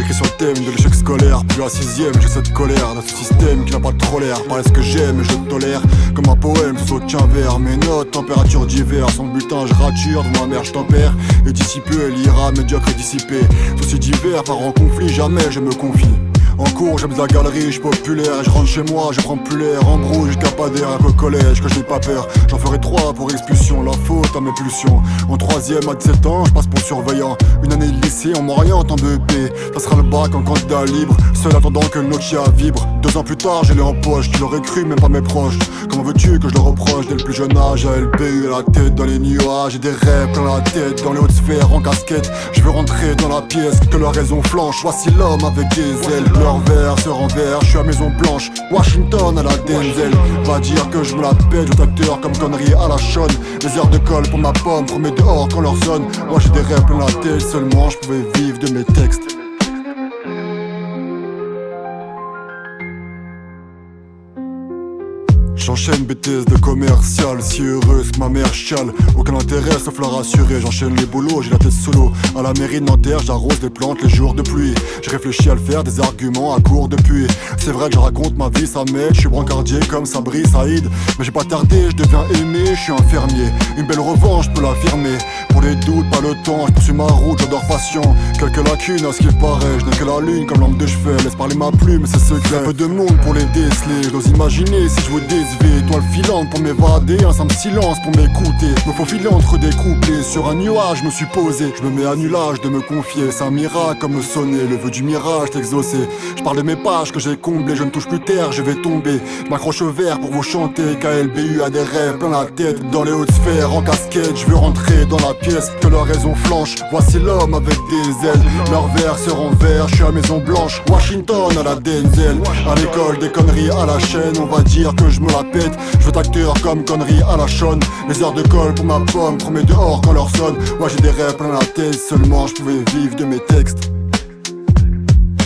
J'écris sur le thème de l'échec scolaire. Puis à 6ème j'ai cette colère d'un système qui n'a pas trop l'air. Parler ce que j'aime et je tolère. Comme un poème sous aucun verre. Mes notes, température d'hiver. Son bulletin je rature, de ma mère je tempère. Et d'ici peu elle ira, médiocre et dissipée. Soucis divers, par en conflit, jamais je me confie. En cours j'aime la galerie, je suis populaire. Et je rentre chez moi, je prends plus l'air. En brouille jusqu'à pas d'air, au collège que je n'ai pas peur. J'en ferai 3 pour expulsion, la faute à mes pulsions. En 3ème à 17 ans, je passe pour surveillant. Une année de lycée, on m'oriente en BEP. Ça sera le bac en candidat libre, seul attendant que le Nokia vibre. 2 ans plus tard, j'ai l'ai en poche, tu l'aurais cru, même pas mes proches. Comment veux-tu que je le reproche dès le plus jeune âge? À LBU, à la tête dans les nuages, et des rêves plein la tête, dans les hautes sphères en casquette. Je veux rentrer dans la pièce, que leur raison flanche. Voici l'homme avec des ailes, leur verre se renverse, je suis à Maison Blanche, Washington à la Denzel. Va dire que je me la pète, je acteur comme connerie à la Sean. Les heures de colle pour ma pomme, promets dehors quand leur sonne. Moi j'ai des rêves plein la tête, seulement je pouvais vivre de mes textes. J'enchaîne BTS de commercial, si heureuse ma mère chiale. Aucun intérêt sauf la rassurer, j'enchaîne les boulots, j'ai la tête sous l'eau. À la mairie de Nanterre, j'arrose des plantes les jours de pluie. J'ai réfléchi à le faire, des arguments à court depuis. C'est vrai que je raconte ma vie, ça m'aide, je suis brancardier comme Sabri Saïd. Mais j'ai pas tardé, je deviens aimé, je suis un fermier. Une belle revanche, je peux l'affirmer. Pour les doutes, pas le temps, je poursuis ma route, j'adore patient. Quelques lacunes à ce qu'il paraît, je n'ai que la lune comme lampe de chevet. Laisse parler ma plume, c'est secret. Un peu de monde pour les déceler, j'ose imaginer si je vous déceler. Étoile filante pour m'évader, un simple silence pour m'écouter. Me faufiler entre des couplets, sur un nuage je me suis posé. Je me mets à nuage de me confier, c'est un miracle comme me sonner. Le vœu du mirage t'exaucer. Je parle de mes pages que j'ai comblées, je ne touche plus terre, je vais tomber. Je m'accroche au verre pour vous chanter, KLBU a des rêves plein la tête. Dans les hautes sphères, en casquette, je veux rentrer dans la pièce. Que leur raison flanche, voici l'homme avec des ailes. Leur verre se renverse, je suis à Maison Blanche, Washington à la Denzel. À l'école des conneries à la chaîne, on va dire que je me la pète. Je veux acteur comme connerie à la Sean. Les heures de colle pour ma pomme, promets dehors quand leur sonne. Moi j'ai des rêves plein la tête, seulement je pouvais vivre de mes textes.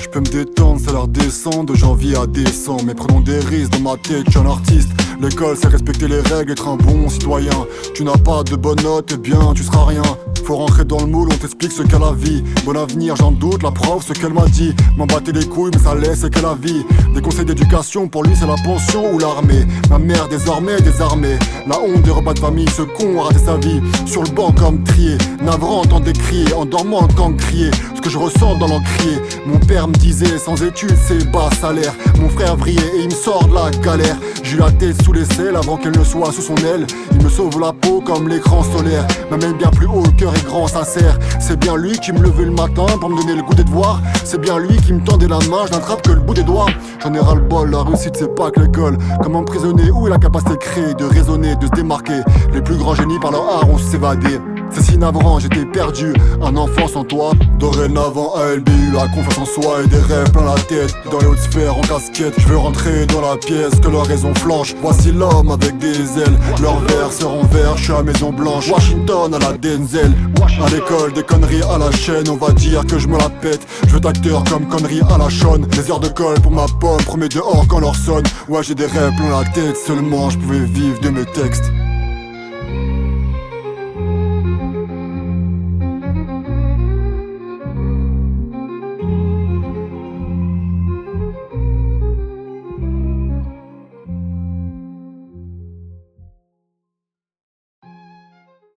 Je peux me détendre, ça leur descend de janvier à décembre. Mais prenons des risques dans ma tête, je suis un artiste. L'école c'est respecter les règles, être un bon citoyen. Tu n'as pas de bonnes notes, eh bien tu seras rien. Faut rentrer dans le moule, on t'explique ce qu'est la vie. Bon avenir, j'en doute, la prof, ce qu'elle m'a dit. M'en battait les couilles, mais ça laisse, c'est qu'est la vie. Des conseils d'éducation, pour lui c'est la pension ou l'armée. Ma mère désormais désarmée. La honte des repas de famille, ce con a raté sa vie. Sur le banc comme trier, navrant entendre crier, en dormant quand crier. Ce que je ressens dans l'encrier. Mon père me disait, sans études c'est bas salaire. Mon frère vrillait et il me sort de la galère. J'ai eu la tête sous les selles avant qu'elle ne soit sous son aile. Il me sauve la peau comme l'écran solaire. M'amène bien plus haut, le cœur est grand, sincère. C'est bien lui qui me levait le matin pour me donner le goût des devoirs. C'est bien lui qui me tendait la main, je n'attrape que le bout des doigts. J'en ai ras le bol, la réussite c'est pas que l'école. Comme emprisonné, où est la capacité de créer, de raisonner, de se démarquer. Les plus grands génies par leur art ont s'évadé. C'est si navrant, j'étais perdu, un enfant sans toi. Dorénavant ALBU a confiance en soi et des rêves plein la tête. Dans les hautes sphères en casquette, je veux rentrer dans la pièce, que leur raison flanche. Voici l'homme avec des ailes, leur verre se renverse, je suis à Maison Blanche, Washington à la Denzel. À l'école des conneries à la chaîne, on va dire que je me la pète. Je veux d'acteur comme conneries à la Sean. Les heures de colle pour ma pomme, promets dehors quand leur sonne. Ouais j'ai des rêves plein la tête, seulement je pouvais vivre de mes textes.